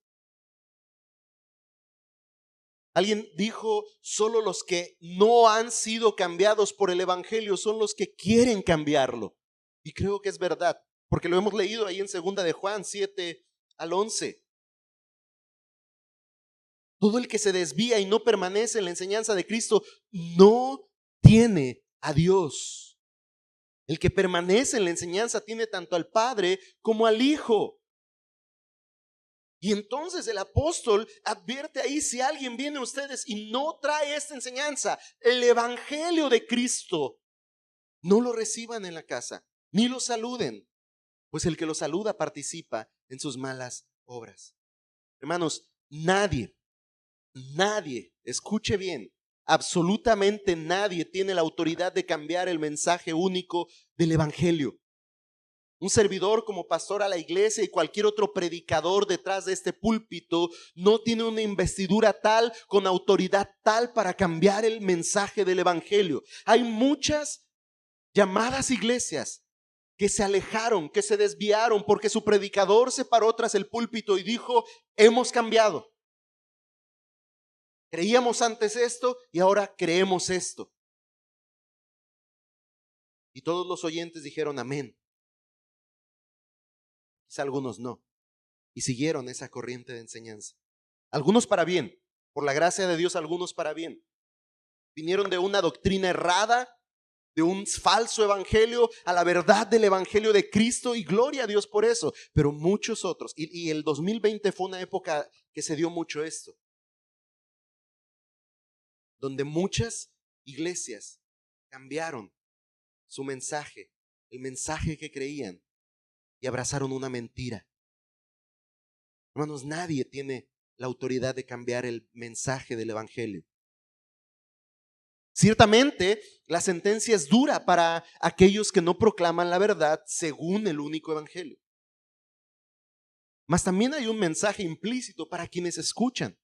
Speaker 1: Alguien dijo: solo los que no han sido cambiados por el evangelio son los que quieren cambiarlo. Y creo que es verdad, porque lo hemos leído ahí en 2 de Juan 7 al 11. Todo el que se desvía y no permanece en la enseñanza de Cristo no tiene a Dios. El que permanece en la enseñanza tiene tanto al Padre como al Hijo. Y entonces el apóstol advierte ahí: si alguien viene a ustedes y no trae esta enseñanza, el evangelio de Cristo, no lo reciban en la casa, ni lo saluden, pues el que lo saluda participa en sus malas obras. Hermanos, nadie, escuche bien, absolutamente nadie tiene la autoridad de cambiar el mensaje único del evangelio. Un servidor como pastor a la iglesia y cualquier otro predicador detrás de este púlpito no tiene una investidura tal, con autoridad tal para cambiar el mensaje del evangelio. Hay muchas llamadas iglesias que se alejaron, que se desviaron porque su predicador se paró tras el púlpito y dijo: hemos cambiado. Creíamos antes esto y ahora creemos esto. Y todos los oyentes dijeron amén. Quizá algunos no. Y siguieron esa corriente de enseñanza. Algunos para bien, por la gracia de Dios, algunos para bien. Vinieron de una doctrina errada, de un falso evangelio, a la verdad del evangelio de Cristo, y gloria a Dios por eso. Pero muchos otros, y el 2020 fue una época que se dio mucho esto, donde muchas iglesias cambiaron su mensaje, el mensaje que creían, y abrazaron una mentira. Hermanos, nadie tiene la autoridad de cambiar el mensaje del evangelio. Ciertamente, la sentencia es dura para aquellos que no proclaman la verdad según el único evangelio. Mas también hay un mensaje implícito para quienes escuchan.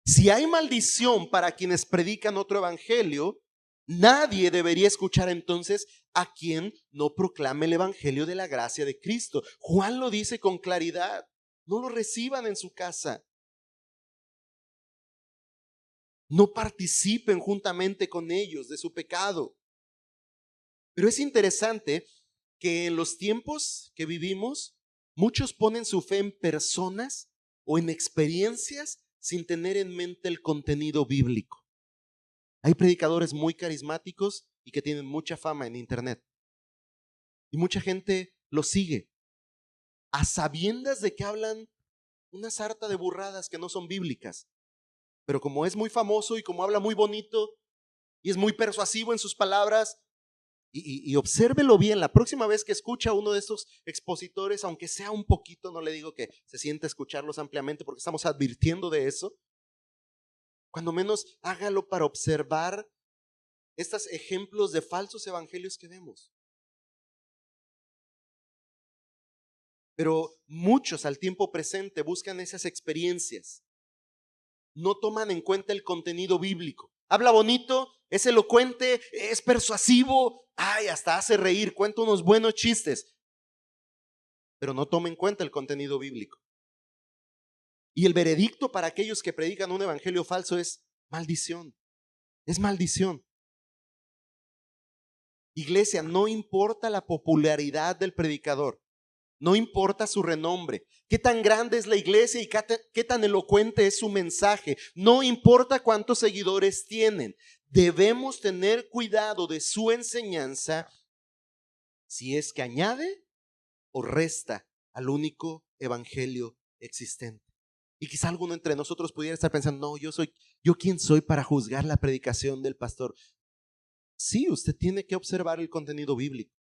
Speaker 1: Si hay maldición para quienes predican otro evangelio, nadie debería escuchar entonces a quien no proclame el evangelio de la gracia de Cristo. Juan lo dice con claridad: no lo reciban en su casa. No participen juntamente con ellos de su pecado. Pero es interesante que en los tiempos que vivimos, muchos ponen su fe en personas o en experiencias sin tener en mente el contenido bíblico. Hay predicadores muy carismáticos y que tienen mucha fama en internet. Y mucha gente los sigue a sabiendas de que hablan una sarta de burradas que no son bíblicas. Pero como es muy famoso y como habla muy bonito y es muy persuasivo en sus palabras, y obsérvelo bien, la próxima vez que escucha a uno de estos expositores, aunque sea un poquito, no le digo que se siente a escucharlos ampliamente porque estamos advirtiendo de eso, cuando menos hágalo para observar estos ejemplos de falsos evangelios que vemos. Pero muchos al tiempo presente buscan esas experiencias. No toman en cuenta el contenido bíblico. Habla bonito, es elocuente, es persuasivo, ay, hasta hace reír, cuenta unos buenos chistes, pero no toma en cuenta el contenido bíblico. Y el veredicto para aquellos que predican un evangelio falso es maldición. Es maldición. Iglesia, no importa la popularidad del predicador, no importa su renombre, qué tan grande es la iglesia y qué tan elocuente es su mensaje, no importa cuántos seguidores tienen. Debemos tener cuidado de su enseñanza si es que añade o resta al único evangelio existente. Y quizá alguno entre nosotros pudiera estar pensando: no, yo quién soy para juzgar la predicación del pastor. Sí, usted tiene que observar el contenido bíblico.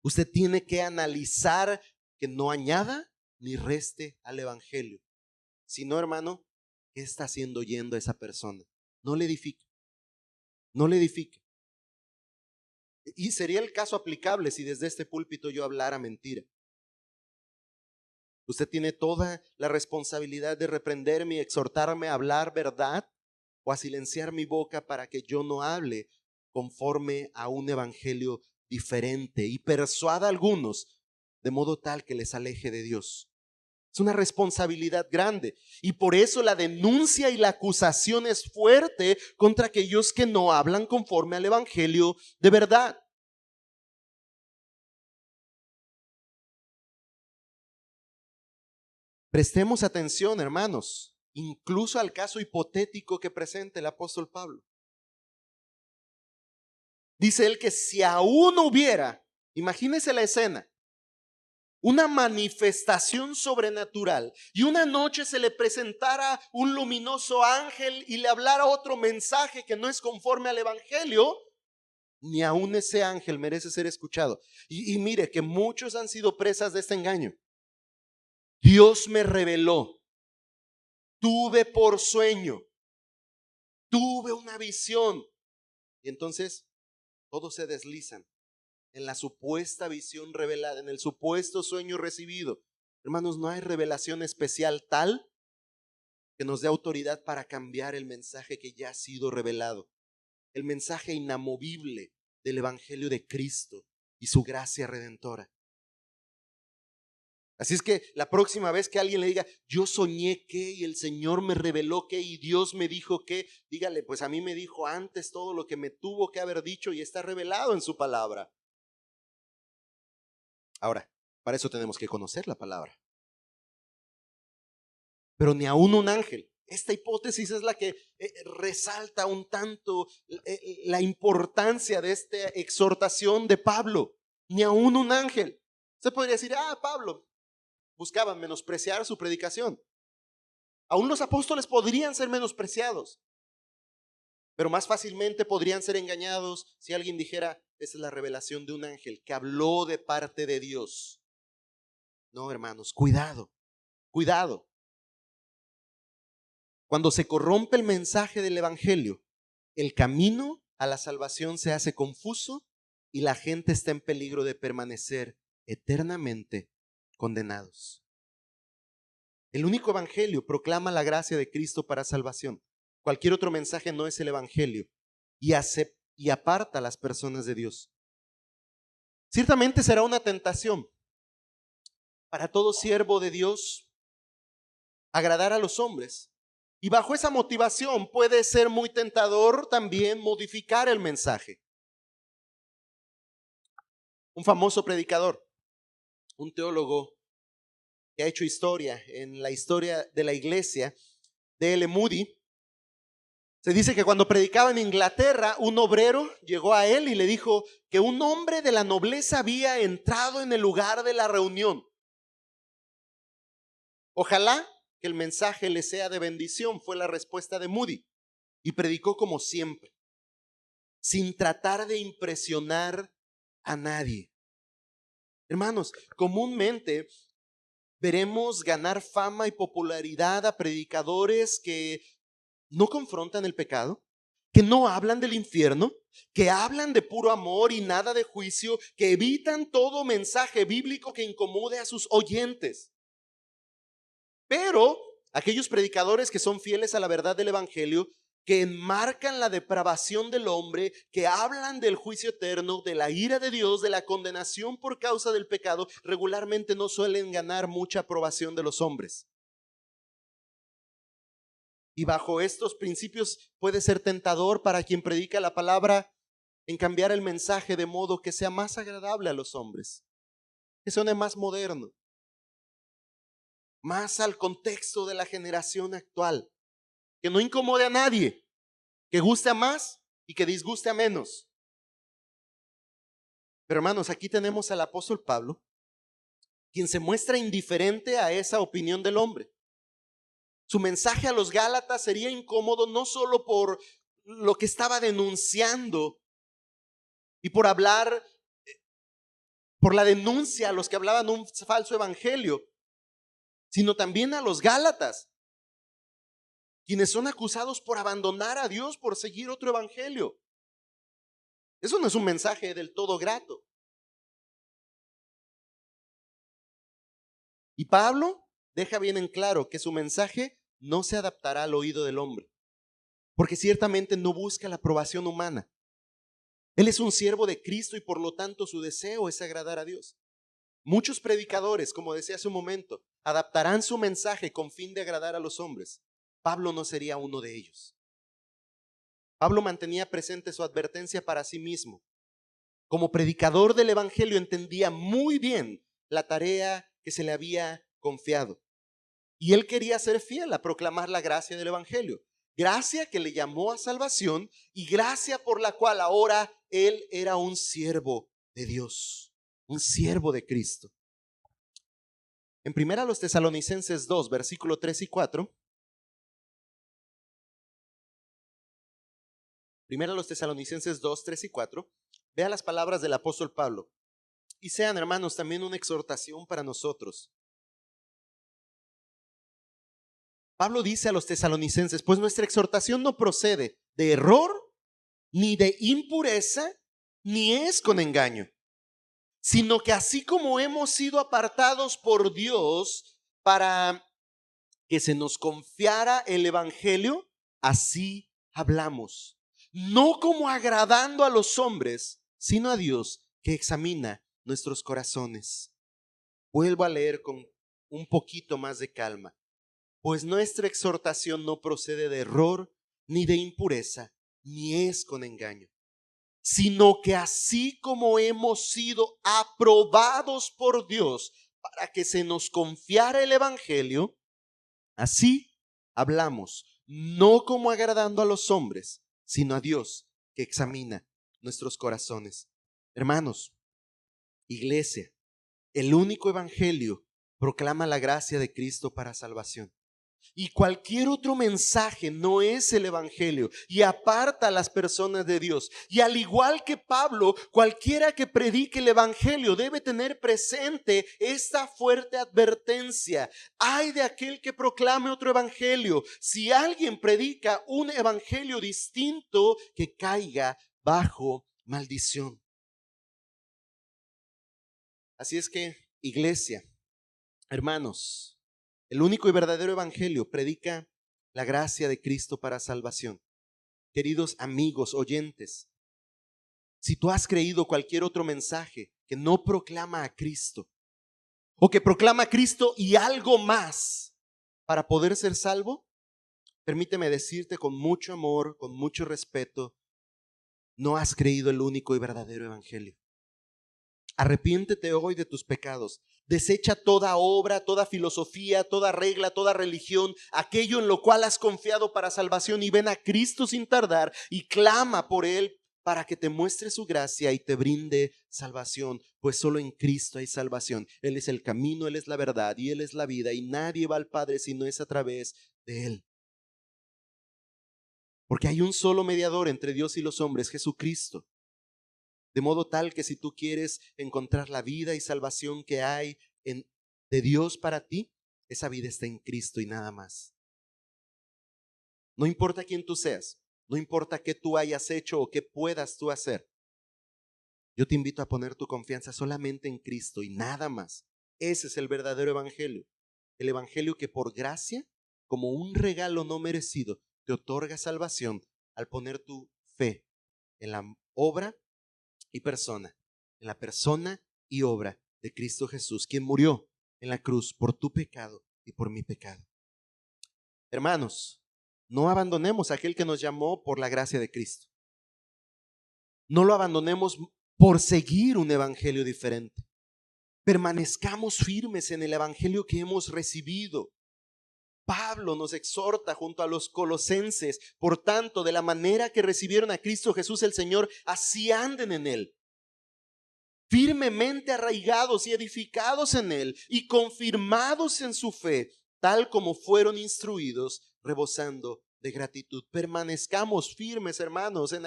Speaker 1: Usted tiene que analizar que no añada ni reste al evangelio. Si no, hermano, ¿qué está haciendo oyendo a esa persona? No le edifique. No le edifique. Y sería el caso aplicable si desde este púlpito yo hablara mentira. Usted tiene toda la responsabilidad de reprenderme y exhortarme a hablar verdad o a silenciar mi boca para que yo no hable conforme a un evangelio diferente y persuada a algunos de modo tal que les aleje de Dios. Es una responsabilidad grande y por eso la denuncia y la acusación es fuerte contra aquellos que no hablan conforme al evangelio de verdad. Prestemos atención, hermanos, incluso al caso hipotético que presenta el apóstol Pablo. Dice él que si aún hubiera, imagínese la escena, una manifestación sobrenatural y una noche se le presentara un luminoso ángel y le hablara otro mensaje que no es conforme al evangelio, ni aún ese ángel merece ser escuchado. Y mire que muchos han sido presas de este engaño. Dios me reveló, tuve por sueño, tuve una visión. Y entonces todos se deslizan en la supuesta visión revelada, en el supuesto sueño recibido. Hermanos, no hay revelación especial tal que nos dé autoridad para cambiar el mensaje que ya ha sido revelado. El mensaje inamovible del Evangelio de Cristo y su gracia redentora. Así es que la próxima vez que alguien le diga, yo soñé que y el Señor me reveló que y Dios me dijo que, dígale, pues a mí me dijo antes todo lo que me tuvo que haber dicho y está revelado en su palabra. Ahora, para eso tenemos que conocer la palabra. Pero ni aún un ángel. Esta hipótesis es la que resalta un tanto la importancia de esta exhortación de Pablo. Ni aún un ángel. Usted podría decir, Pablo buscaban menospreciar su predicación. Aún los apóstoles podrían ser menospreciados, pero más fácilmente podrían ser engañados si alguien dijera, esa es la revelación de un ángel que habló de parte de Dios. No, hermanos, cuidado, cuidado. Cuando se corrompe el mensaje del evangelio, el camino a la salvación se hace confuso y la gente está en peligro de permanecer eternamente condenados. El único evangelio proclama la gracia de Cristo para salvación. Cualquier otro mensaje no es el evangelio y aparta a las personas de Dios. Ciertamente será una tentación para todo siervo de Dios agradar a los hombres. Y bajo esa motivación puede ser muy tentador también modificar el mensaje. Un famoso predicador, un teólogo que ha hecho historia en la historia de la iglesia, D.L. Moody, se dice que cuando predicaba en Inglaterra, un obrero llegó a él y le dijo que un hombre de la nobleza había entrado en el lugar de la reunión. Ojalá que el mensaje le sea de bendición, fue la respuesta de Moody. Y predicó como siempre, sin tratar de impresionar a nadie. Hermanos, comúnmente veremos ganar fama y popularidad a predicadores que no confrontan el pecado, que no hablan del infierno, que hablan de puro amor y nada de juicio, que evitan todo mensaje bíblico que incomode a sus oyentes. Pero aquellos predicadores que son fieles a la verdad del evangelio, que enmarcan la depravación del hombre, que hablan del juicio eterno, de la ira de Dios, de la condenación por causa del pecado, regularmente no suelen ganar mucha aprobación de los hombres. Y bajo estos principios puede ser tentador para quien predica la palabra en cambiar el mensaje de modo que sea más agradable a los hombres, que suene más moderno, más al contexto de la generación actual, que no incomode a nadie, que guste a más y que disguste a menos. Pero hermanos, aquí tenemos al apóstol Pablo, quien se muestra indiferente a esa opinión del hombre. Su mensaje a los Gálatas sería incómodo no solo por lo que estaba denunciando y por hablar, por la denuncia a los que hablaban un falso evangelio, sino también a los Gálatas, quienes son acusados por abandonar a Dios, por seguir otro evangelio. Eso no es un mensaje del todo grato. Y Pablo deja bien en claro que su mensaje no se adaptará al oído del hombre, porque ciertamente no busca la aprobación humana. Él es un siervo de Cristo y por lo tanto su deseo es agradar a Dios. Muchos predicadores, como decía hace un momento, adaptarán su mensaje con fin de agradar a los hombres. Pablo no sería uno de ellos. Pablo mantenía presente su advertencia para sí mismo. Como predicador del evangelio entendía muy bien la tarea que se le había confiado. Y él quería ser fiel a proclamar la gracia del evangelio. Gracia que le llamó a salvación y gracia por la cual ahora él era un siervo de Dios, un siervo de Cristo. En primera los Tesalonicenses 2, versículo 3 y 4. Primera los Tesalonicenses 2, 3 y 4. Vea las palabras del apóstol Pablo. Y sean, hermanos, también una exhortación para nosotros. Pablo dice a los tesalonicenses, pues nuestra exhortación no procede de error, ni de impureza, ni es con engaño, sino que así como hemos sido apartados por Dios para que se nos confiara el evangelio, así hablamos, no como agradando a los hombres, sino a Dios que examina nuestros corazones. Vuelvo a leer con un poquito más de calma. Pues nuestra exhortación no procede de error, ni de impureza, ni es con engaño, sino que así como hemos sido aprobados por Dios para que se nos confiara el evangelio, así hablamos, no como agradando a los hombres, sino a Dios que examina nuestros corazones. Hermanos, iglesia, el único evangelio proclama la gracia de Cristo para salvación. Y cualquier otro mensaje no es el evangelio y aparta a las personas de Dios. Y al igual que Pablo, cualquiera que predique el evangelio debe tener presente esta fuerte advertencia. Ay de aquel que proclame otro evangelio. Si alguien predica un evangelio distinto, que caiga bajo maldición. Así es que, iglesia, hermanos, el único y verdadero evangelio predica la gracia de Cristo para salvación. Queridos amigos, oyentes, si tú has creído cualquier otro mensaje que no proclama a Cristo, o que proclama a Cristo y algo más para poder ser salvo, permíteme decirte con mucho amor, con mucho respeto, no has creído el único y verdadero evangelio. Arrepiéntete hoy de tus pecados. Desecha toda obra, toda filosofía, toda regla, toda religión, aquello en lo cual has confiado para salvación, y ven a Cristo sin tardar y clama por Él para que te muestre su gracia y te brinde salvación, pues solo en Cristo hay salvación. Él es el camino, Él es la verdad y Él es la vida, y nadie va al Padre si no es a través de Él. Porque hay un solo mediador entre Dios y los hombres, Jesucristo. De modo tal que si tú quieres encontrar la vida y salvación que hay de Dios para ti, esa vida está en Cristo y nada más. No importa quién tú seas, no importa qué tú hayas hecho o qué puedas tú hacer. Yo te invito a poner tu confianza solamente en Cristo y nada más. Ese es el verdadero evangelio. El evangelio que por gracia, como un regalo no merecido, te otorga salvación al poner tu fe en la obra y persona, en la persona y obra de Cristo Jesús, quien murió en la cruz por tu pecado y por mi pecado. Hermanos, no abandonemos a aquel que nos llamó por la gracia de Cristo. No lo abandonemos por seguir un evangelio diferente. Permanezcamos firmes en el evangelio que hemos recibido. Pablo nos exhorta junto a los colosenses, por tanto, de la manera que recibieron a Cristo Jesús el Señor, así anden en Él, firmemente arraigados y edificados en Él y confirmados en su fe, tal como fueron instruidos, rebosando de gratitud. Permanezcamos firmes, hermanos, en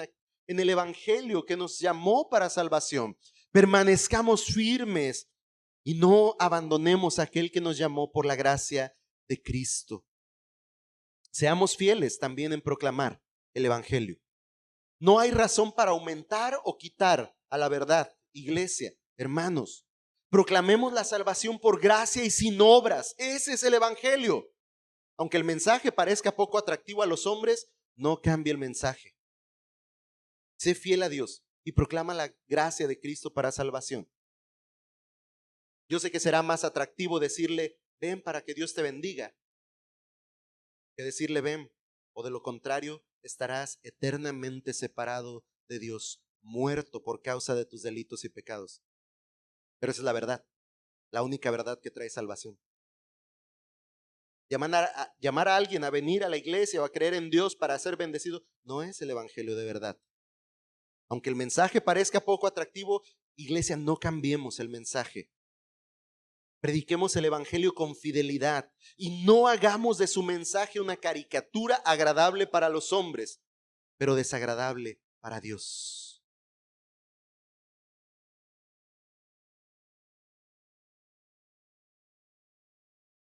Speaker 1: el evangelio que nos llamó para salvación. Permanezcamos firmes y no abandonemos a aquel que nos llamó por la gracia de Cristo. Seamos fieles también en proclamar el evangelio. No hay razón para aumentar o quitar a la verdad. Iglesia, hermanos, proclamemos la salvación por gracia y sin obras. Ese es el evangelio. Aunque el mensaje parezca poco atractivo a los hombres, no cambie el mensaje. Sé fiel a Dios y proclama la gracia de Cristo para salvación. Yo sé que será más atractivo decirle, ven para que Dios te bendiga, que decirle ven, o de lo contrario, estarás eternamente separado de Dios, muerto por causa de tus delitos y pecados. Pero esa es la verdad, la única verdad que trae salvación. Llamar a alguien a venir a la iglesia o a creer en Dios para ser bendecido no es el evangelio de verdad. Aunque el mensaje parezca poco atractivo, iglesia, no cambiemos el mensaje. Prediquemos el evangelio con fidelidad y no hagamos de su mensaje una caricatura agradable para los hombres, pero desagradable para Dios.